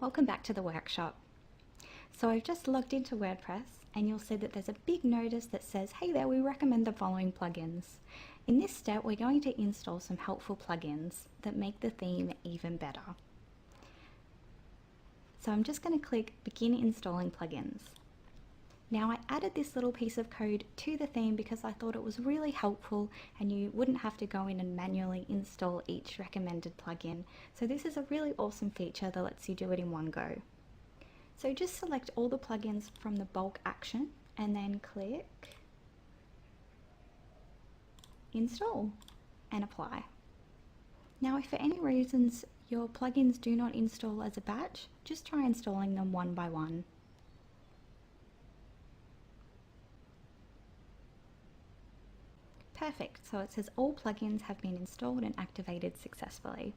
Welcome back to the workshop. So I've just logged into WordPress and you'll see that there's a big notice that says, hey there, we recommend the following plugins. In this step, we're going to install some helpful plugins that make the theme even better. So I'm just going to click Begin Installing Plugins. Now I added this little piece of code to the theme because I thought it was really helpful and you wouldn't have to go in and manually install each recommended plugin. So this is a really awesome feature that lets you do it in one go. So just select all the plugins from the bulk action and then click Install and Apply. Now if for any reasons your plugins do not install as a batch, just try installing them one by one. Perfect, so it says all plugins have been installed and activated successfully.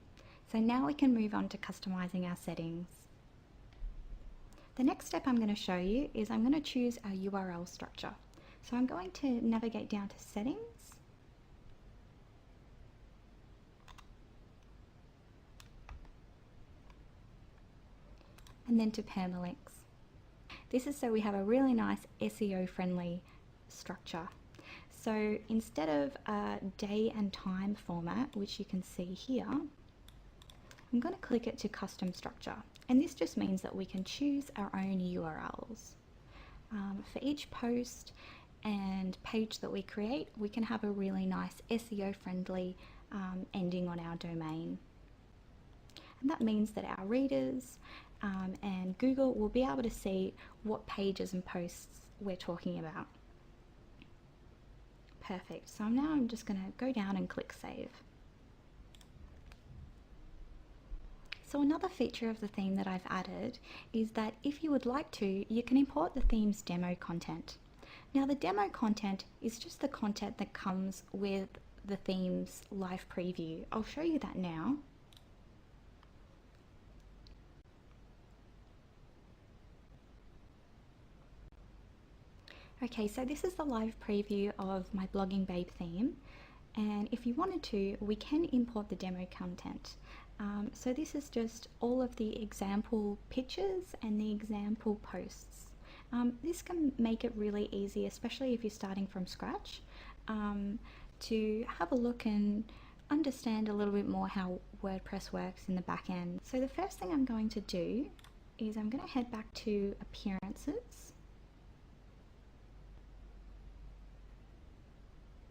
So now we can move on to customizing our settings. The next step I'm going to show you is I'm going to choose our URL structure. So I'm going to navigate down to Settings, and then to Permalinks. This is so we have a really nice SEO friendly structure. So instead of a day and time format, which you can see here, I'm going to click it to custom structure. And this just means that we can choose our own URLs. For each post and page that we create, we can have a really nice SEO friendly ending on our domain. And that means that our readers and Google will be able to see what pages and posts we're talking about. Perfect, so now I'm just going to go down and click Save. So another feature of the theme that I've added is that if you would like to, you can import the theme's demo content. Now the demo content is just the content that comes with the theme's live preview. I'll show you that now. Okay, so this is the live preview of my Blogging Babe theme, and if you wanted to, we can import the demo content. So this is just all of the example pictures and the example posts. This can make it really easy, especially if you're starting from scratch, to have a look and understand a little bit more how WordPress works in the back end. So the first thing I'm going to do is I'm going to head back to Appearances,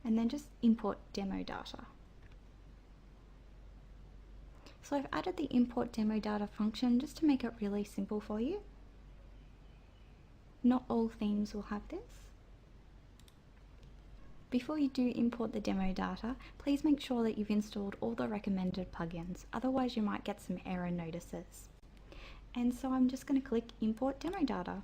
and then just import demo data. So I've added the import demo data function just to make it really simple for you. Not all themes will have this. Before you do import the demo data, please make sure that you've installed all the recommended plugins, otherwise you might get some error notices. And so I'm just going to click Import Demo Data.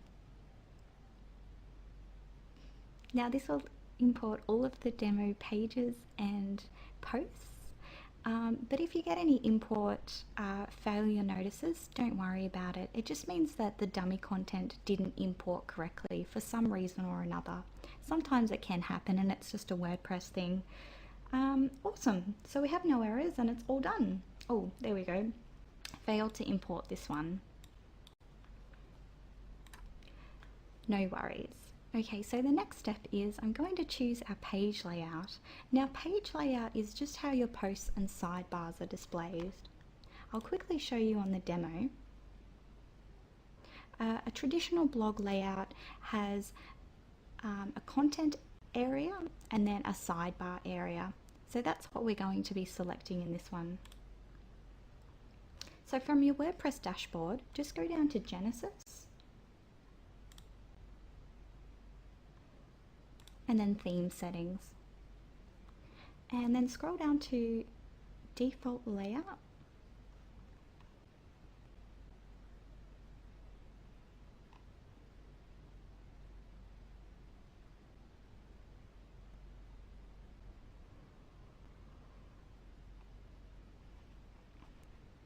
Now this will import all of the demo pages and posts, but if you get any import failure notices, don't worry about it. It just means that the dummy content didn't import correctly for some reason or another. Sometimes it can happen and it's just a WordPress thing. Awesome, so we have no errors and it's all done. Oh, there we go. Failed to import this one. No worries. Okay, so the next step is I'm going to choose our page layout. Now page layout is just how your posts and sidebars are displayed. I'll quickly show you on the demo. A traditional blog layout has a content area and then a sidebar area. So that's what we're going to be selecting in this one. So from your WordPress dashboard, just go down to Genesis, and then Theme Settings, and then scroll down to Default Layout,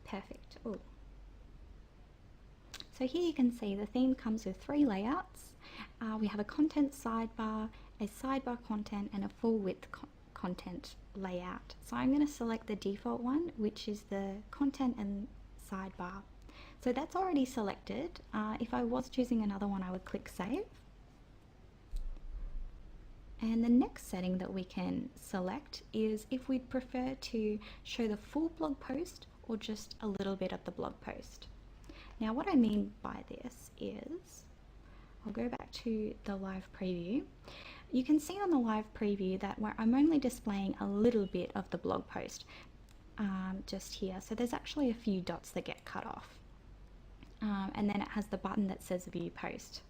perfect. Ooh. So here you can see the theme comes with 3 layouts. We have a content sidebar, a sidebar content, and a full width content layout. So I'm going to select the default one, which is the content and sidebar. So that's already selected. If I was choosing another one, I would click Save. And the next setting that we can select is if we'd prefer to show the full blog post or just a little bit of the blog post. Now what I mean by this is, I'll go back to the live preview. You can see on the live preview that I'm only displaying a little bit of the blog post just here. So there's actually a few dots that get cut off. And then it has the button that says View Post.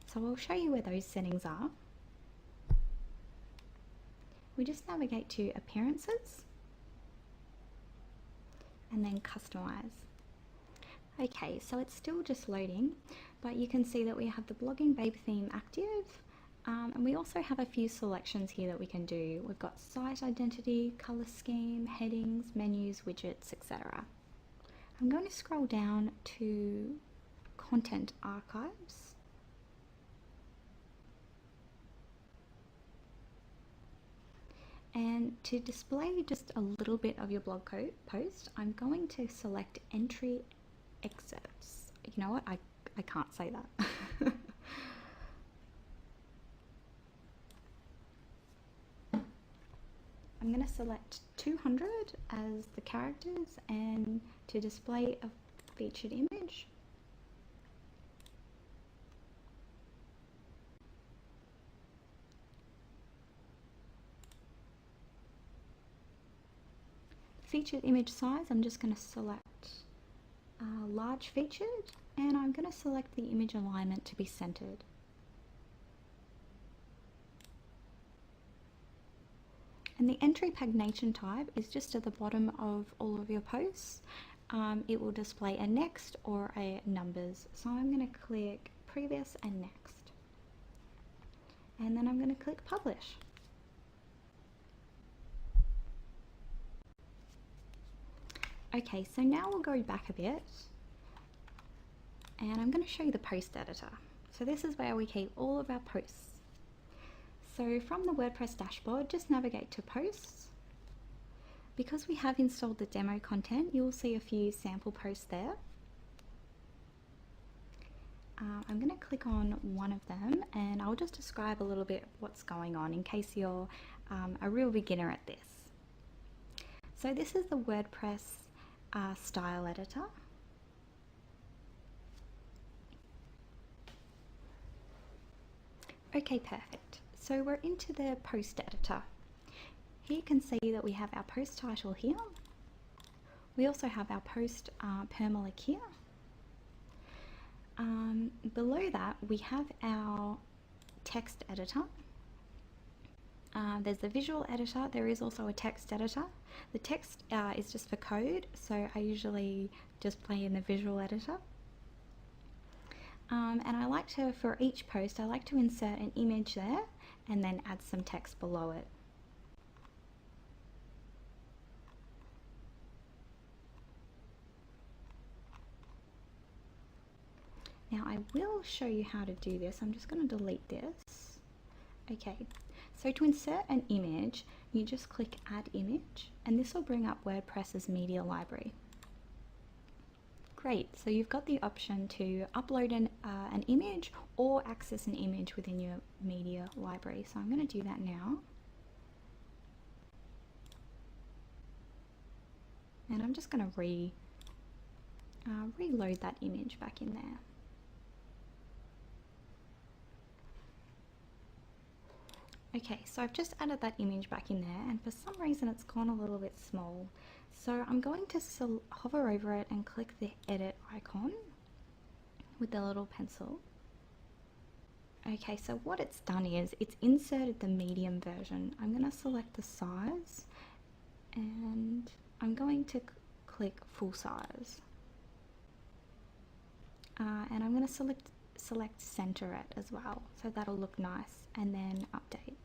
So I'll show you where those settings are. We just navigate to Appearances and then Customize. Okay, so it's still just loading, but you can see that we have the Blogging Babe theme active, and we also have a few selections here that we can do. We've got site identity, color scheme, headings, menus, widgets, etc. I'm going to scroll down to Content Archives. And to display just a little bit of your blog post, I'm going to select Entry Excerpts. You know what? I can't say that. I'm going to select 200 as the characters and to display a featured image. Featured image size, I'm just going to select large featured, and I'm going to select the image alignment to be centered. And the entry pagination type is just at the bottom of all of your posts. It will display a next or a numbers. So I'm going to click previous and next. And then I'm going to click publish. Okay, so now we'll go back a bit and I'm going to show you the post editor. So this is where we keep all of our posts. So from the WordPress dashboard, just navigate to posts. Because we have installed the demo content, you'll see a few sample posts there. I'm going to click on one of them and I'll just describe a little bit what's going on in case you're a real beginner at this. So this is the WordPress style editor. Okay, perfect. So we're into the post editor. Here you can see that we have our post title here. We also have our post permalink here. Below that we have our text editor. There's the visual editor. There is also a text editor. The text is just for code, so I usually just play in the visual editor. And I like to, for each post, I like to insert an image there and then add some text below it. Now I will show you how to do this. I'm just going to delete this. Okay, so to insert an image, you just click Add Image, and this will bring up WordPress's media library. Great, so you've got the option to upload an image or access an image within your media library. So I'm going to do that now. And I'm just going to reload that image back in there. Okay, so I've just added that image back in there, and for some reason it's gone a little bit small. So I'm going to hover over it and click the edit icon with the little pencil. Okay, so what it's done is it's inserted the medium version. I'm going to select the size and I'm going to click full size. And I'm going to select center it as well, so that'll look nice, and then update.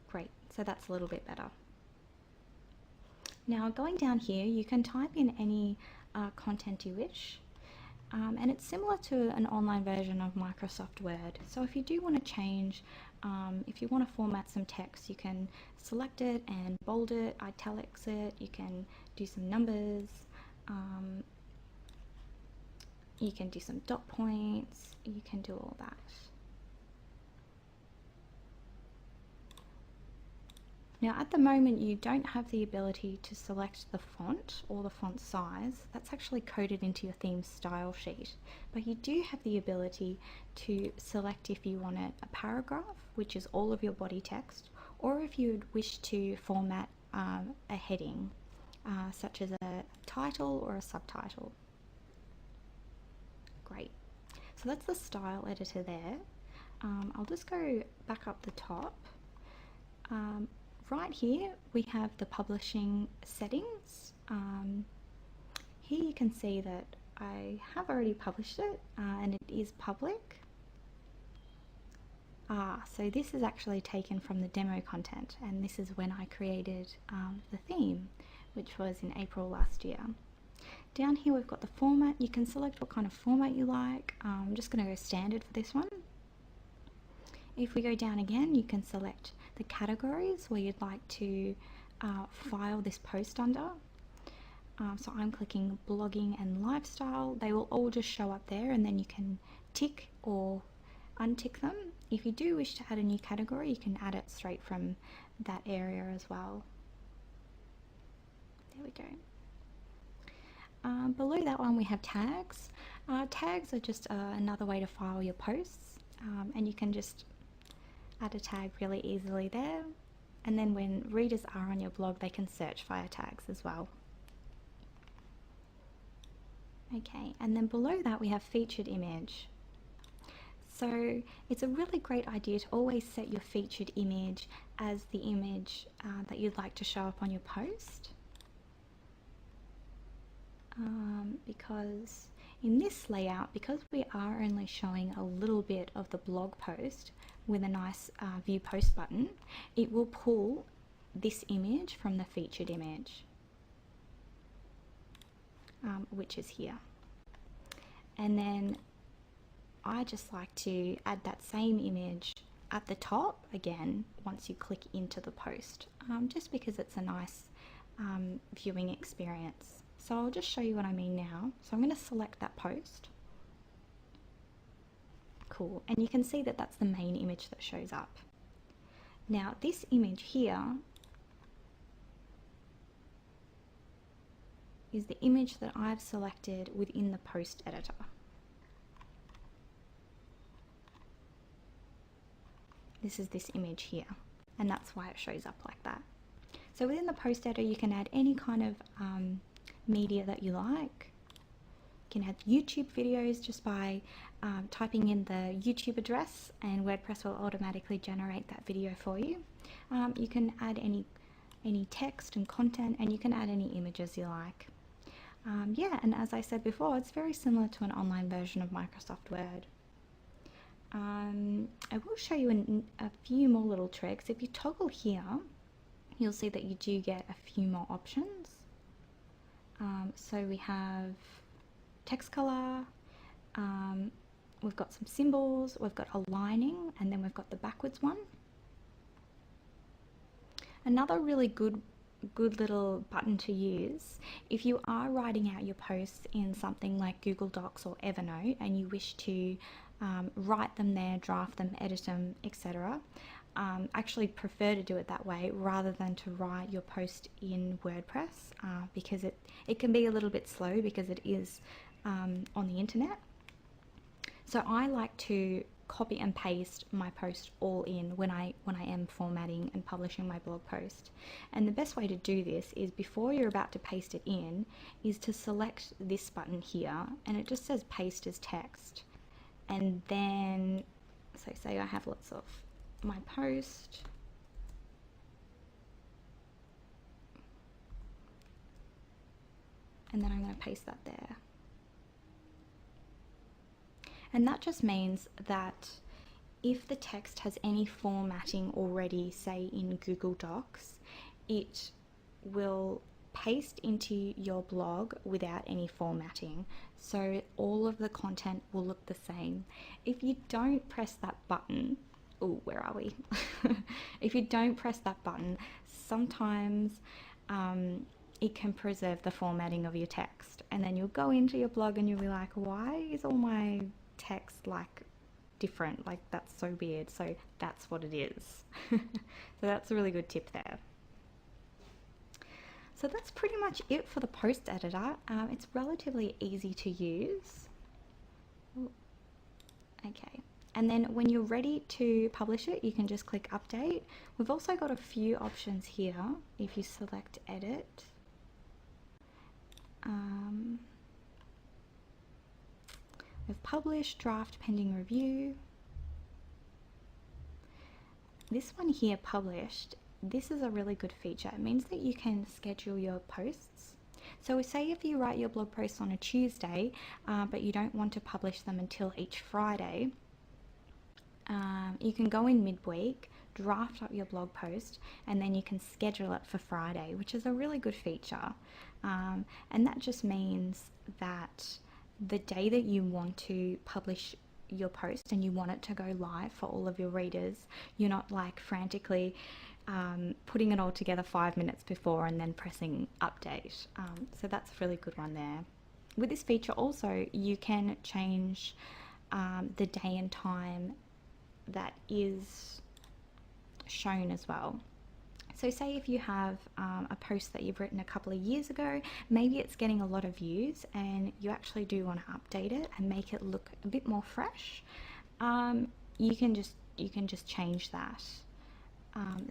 Great, so that's a little bit better. Now going down here, you can type in any content you wish, and it's similar to an online version of Microsoft Word. So if you do want to change if you want to format some text, you can select it and bold it, italics it, you can do some numbers, you can do some dot points, you can do all that. Now at the moment you don't have the ability to select the font or the font size. That's actually coded into your theme style sheet, but you do have the ability to select if you want a paragraph, which is all of your body text, or if you would wish to format a heading, such as a title or a subtitle. Great. So that's the style editor there. I'll just go back up the top. Right here we have the publishing settings. Here you can see that I have already published it and it is public. So this is actually taken from the demo content, and this is when I created the theme, which was in April last year. Down here we've got the format. You can select what kind of format you like. I'm just going to go standard for this one. If we go down again, you can select the categories where you'd like to file this post under. So I'm clicking blogging and lifestyle. They will all just show up there, and then you can tick or untick them. If you do wish to add a new category, you can add it straight from that area as well. There we go. Below that one we have tags. Tags are just another way to file your posts, and you can just add a tag really easily there, and then when readers are on your blog they can search via tags as well. Okay, and then below that we have featured image. So it's a really great idea to always set your featured image as the image that you'd like to show up on your post, because in this layout, because we are only showing a little bit of the blog post with a nice view post button, it will pull this image from the featured image, which is here. And then I just like to add that same image at the top again once you click into the post, just because it's a nice viewing experience. So I'll just show you what I mean now. So I'm going to select that post. Cool, and you can see that that's the main image that shows up. Now this image here is the image that I've selected within the post editor. This is this image here, and that's why it shows up like that. So within the post editor you can add any kind of media that you like. You can add YouTube videos just by typing in the YouTube address, and WordPress will automatically generate that video for you. You can add any text and content, and you can add any images you like. Yeah, and as I said before, it's very similar to an online version of Microsoft Word. I will show you a few more little tricks. If you toggle here, you'll see that you do get a few more options. So we have text color, we've got some symbols, we've got aligning, and then we've got the backwards one. Another really good little button to use if you are writing out your posts in something like Google Docs or Evernote and you wish to write them there, draft them, edit them, etc. Actually prefer to do it that way rather than to write your post in WordPress, because it can be a little bit slow because it is on the internet. So I like to copy and paste my post all in when I am formatting and publishing my blog post. And the best way to do this is, before you're about to paste it in, is to select this button here, and it just says paste as text. And then, so say I have lots of my post, and then I'm going to paste that there. And that just means that if the text has any formatting already, say in Google Docs, it will paste into your blog without any formatting. So all of the content will look the same. If you don't press that button, oh, where are we? If you don't press that button, sometimes it can preserve the formatting of your text, and then you'll go into your blog and you'll be like, why is all my text like different? Like, that's so weird. So that's what it is. So that's a really good tip there. So that's pretty much it for the post editor. It's relatively easy to use. Ooh. Okay. And then when you're ready to publish it, you can just click update. We've also got a few options here. If you select edit, we've published, draft, pending review. This one here, published, this is a really good feature. It means that you can schedule your posts. So say if you write your blog posts on a Tuesday, but you don't want to publish them until each Friday, you can go in midweek, draft up your blog post, and then you can schedule it for Friday, which is a really good feature. And that just means that the day that you want to publish your post and you want it to go live for all of your readers, you're not like frantically putting it all together 5 minutes before and then pressing update. So that's a really good one there. With this feature also, you can change the day and time that is shown as well. So say if you have a post that you've written a couple of years ago, maybe it's getting a lot of views and you actually do want to update it and make it look a bit more fresh, you can just change that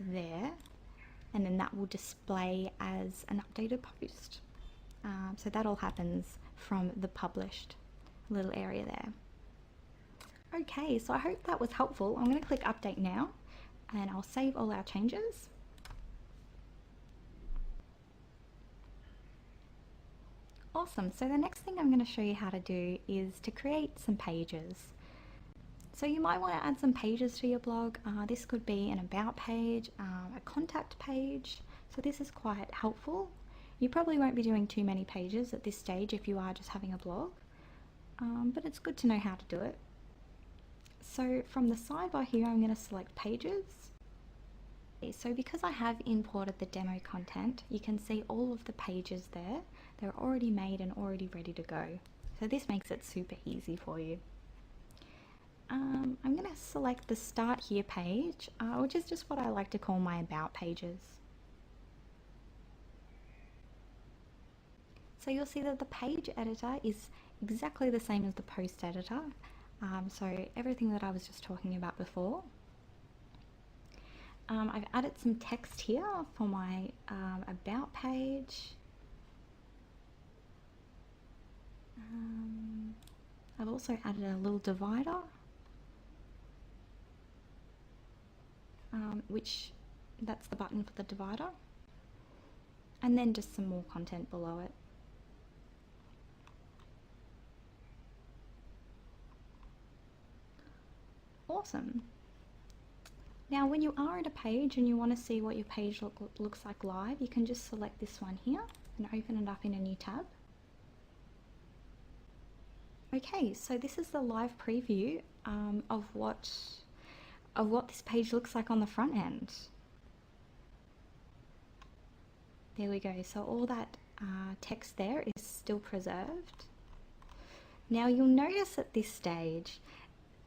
there, and then that will display as an updated post. So that all happens from the published little area there. Okay, so I hope that was helpful. I'm going to click update now and I'll save all our changes. Awesome, so the next thing I'm going to show you how to do is to create some pages. So you might want to add some pages to your blog. This could be an about page, a contact page. So this is quite helpful. You probably won't be doing too many pages at this stage if you are just having a blog, but it's good to know how to do it. So from the sidebar here, I'm going to select pages. So because I have imported the demo content, you can see all of the pages there. They're already made and already ready to go. So this makes it super easy for you. I'm going to select the Start Here page, which is just what I like to call my About pages. So you'll see that the page editor is exactly the same as the post editor. So everything that I was just talking about before. I've added some text here for my About page. I've also added a little divider, which that's the button for the divider, and then just some more content below it. Awesome. Now when you are at a page and you want to see what your page looks like live, you can just select this one here and open it up in a new tab. Okay, so this is the live preview of what this page looks like on the front end. There we go, so all that text there is still preserved. Now you'll notice at this stage,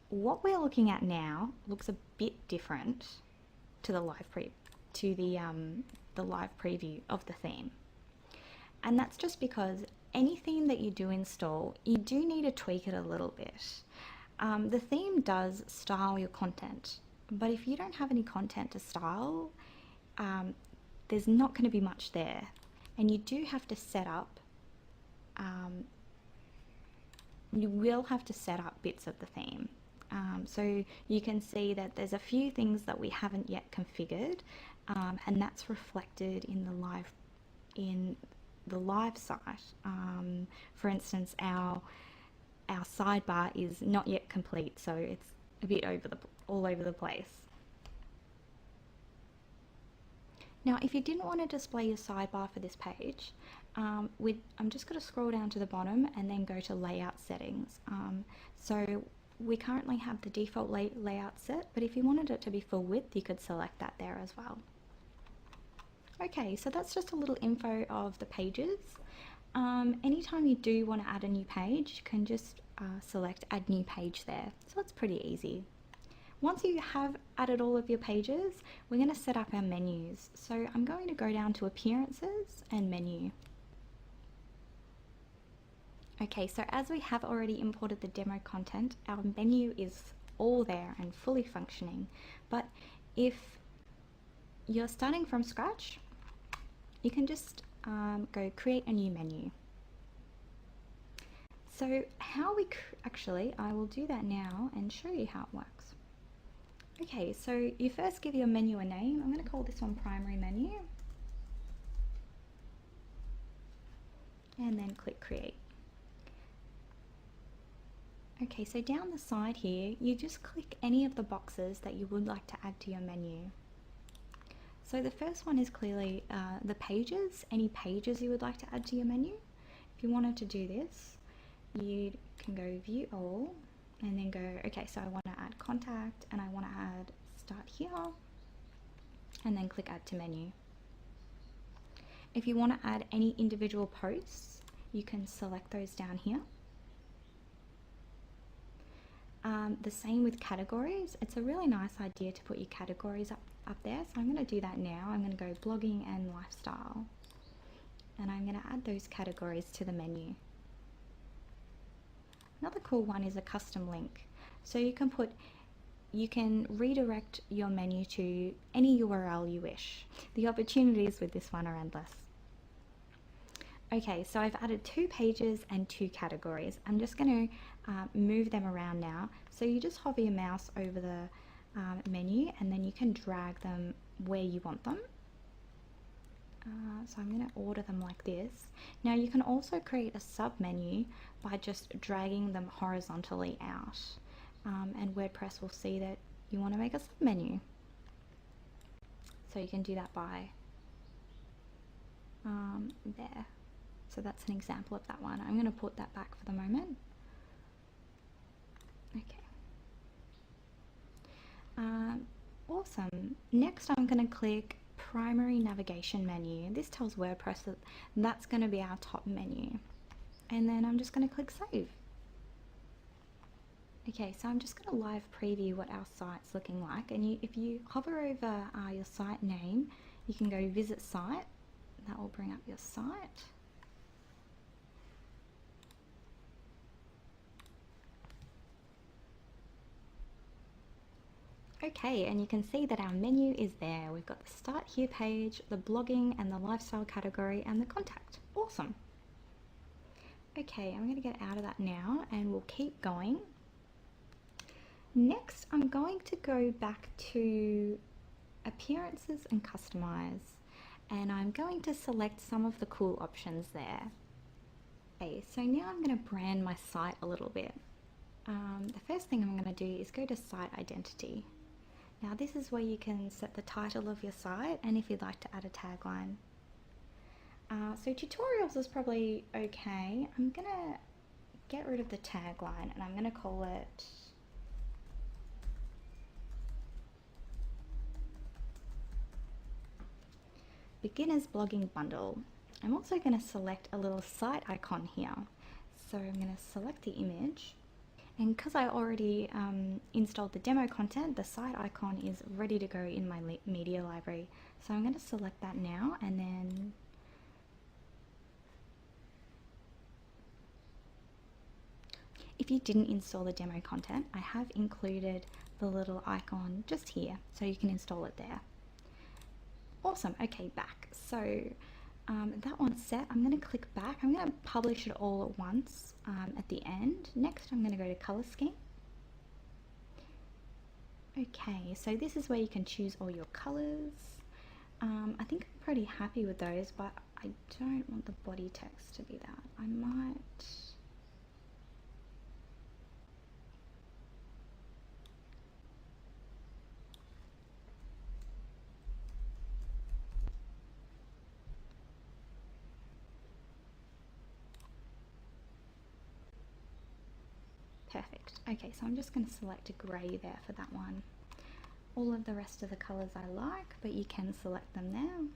what we're looking at now looks a bit different to the live preview of the theme. And that's just because any theme that you do install, you do need to tweak it a little bit. The theme does style your content, but if you don't have any content to style, there's not going to be much there. And you do have to set up, you will have to set up bits of the theme. So you can see that there's a few things that we haven't yet configured, and that's reflected in the live site. For instance, our sidebar is not yet complete, so it's a bit all over the place. Now, if you didn't want to display your sidebar for this page, I'm just going to scroll down to the bottom and then go to Layout Settings. So we currently have the default layout set, but if you wanted it to be full width, you could select that there as well. Okay, so that's just a little info of the pages. Anytime you do want to add a new page, you can just select add new page there. So it's pretty easy. Once you have added all of your pages, we're going to set up our menus. So I'm going to go down to appearances and menu. Okay, so as we have already imported the demo content, our menu is all there and fully functioning. But if you're starting from scratch, you can just go create a new menu. So how we actually, I will do that now and show you how it works. Okay, so you first give your menu a name. I'm going to call this one primary menu. And then click create. Okay, so down the side here, you just click any of the boxes that you would like to add to your menu. So the first one is clearly the pages, any pages you would like to add to your menu. If you wanted to do this, you can go view all and then go, okay, so I want to add contact and I want to add start here and then click add to menu. If you want to add any individual posts, you can select those down here. The same with categories. It's a really nice idea to put your categories up there. So I'm going to do that now. I'm going to go blogging and lifestyle. And I'm going to add those categories to the menu. Another cool one is a custom link. So you can redirect your menu to any URL you wish. The opportunities with this one are endless. Okay, so I've added 2 pages and 2 categories. I'm just going to move them around now. So you just hover your mouse over the menu and then you can drag them where you want them. So I'm going to order them like this. Now you can also create a sub menu by just dragging them horizontally out. And WordPress will see that you want to make a sub menu. So you can do that by there. So that's an example of that one. I'm going to put that back for the moment. Okay. Awesome. Next I'm going to click primary navigation menu. This tells WordPress that that's going to be our top menu. And then I'm just going to click save. Okay, so I'm just going to live preview what our site's looking like. And if you hover over your site name, you can go visit site. That will bring up your site. Okay, and you can see that our menu is there. We've got the start here page, the blogging and the lifestyle category and the contact. Awesome. Okay, I'm going to get out of that now and we'll keep going. Next, I'm going to go back to appearances and customize, and I'm going to select some of the cool options there. Okay, so now I'm going to brand my site a little bit. The first thing I'm going to do is go to site identity. Now this is where you can set the title of your site and if you'd like to add a tagline. So tutorials is probably okay. I'm going to get rid of the tagline and I'm going to call it Beginner's Blogging Bundle. I'm also going to select a little site icon here. So I'm going to select the image. And because I already installed the demo content, the site icon is ready to go in my media library. So I'm going to select that now and then if you didn't install the demo content, I have included the little icon just here so you can install it there. Awesome, okay, back. So that one's set. I'm going to click back. I'm going to publish it all at once at the end. Next, I'm going to go to color scheme. Okay, so this is where you can choose all your colors. I think I'm pretty happy with those, but I don't want the body text to be that. I might... Perfect. Okay, so I'm just going to select a grey there for that one. All of the rest of the colours I like, but you can select them now.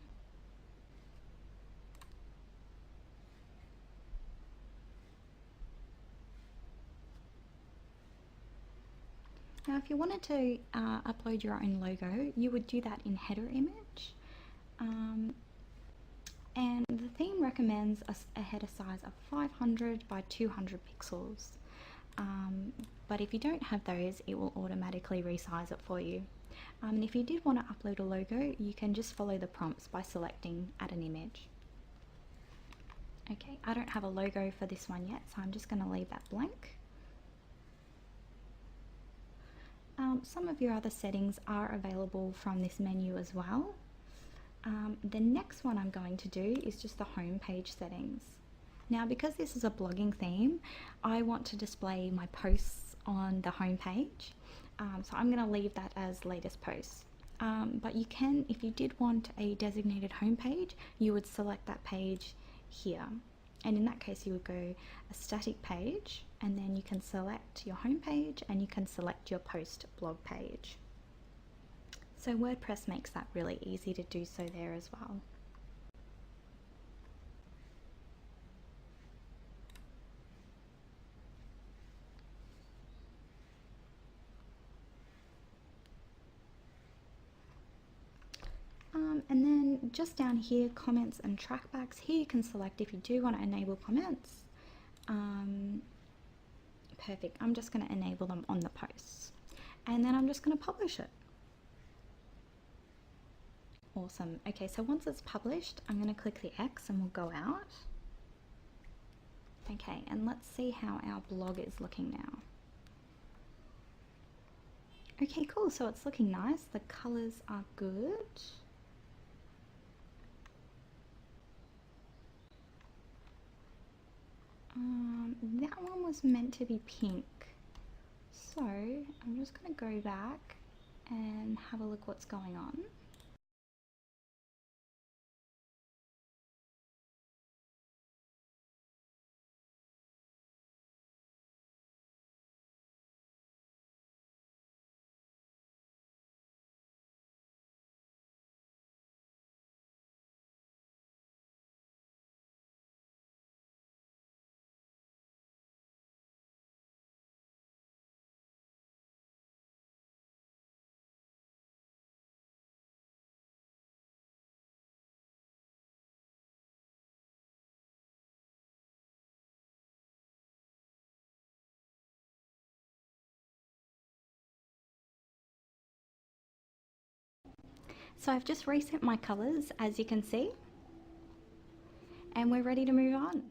Now if you wanted to upload your own logo, you would do that in header image. And the theme recommends a header size of 500 by 200 pixels. But if you don't have those, it will automatically resize it for you. And if you did want to upload a logo, you can just follow the prompts by selecting add an image. Okay, I don't have a logo for this one yet, so I'm just going to leave that blank. Some of your other settings are available from this menu as well. The next one I'm going to do is just the home page settings. Now, because this is a blogging theme, I want to display my posts on the home page. So I'm going to leave that as latest posts. But you can, if you did want a designated home page, you would select that page here. And in that case, you would go a static page, and then you can select your home page and you can select your post blog page. So WordPress makes that really easy to do so there as well. And then just down here, comments and trackbacks, here you can select if you do want to enable comments. Perfect, I'm just going to enable them on the posts. And then I'm just going to publish it. Awesome. Okay, so once it's published, I'm going to click the X and we'll go out. Okay, and let's see how our blog is looking now. Okay, cool, so it's looking nice. The colors are good. That one was meant to be pink. So I'm just going to go back and have a look what's going on. So I've just reset my colors, as you can see, and we're ready to move on.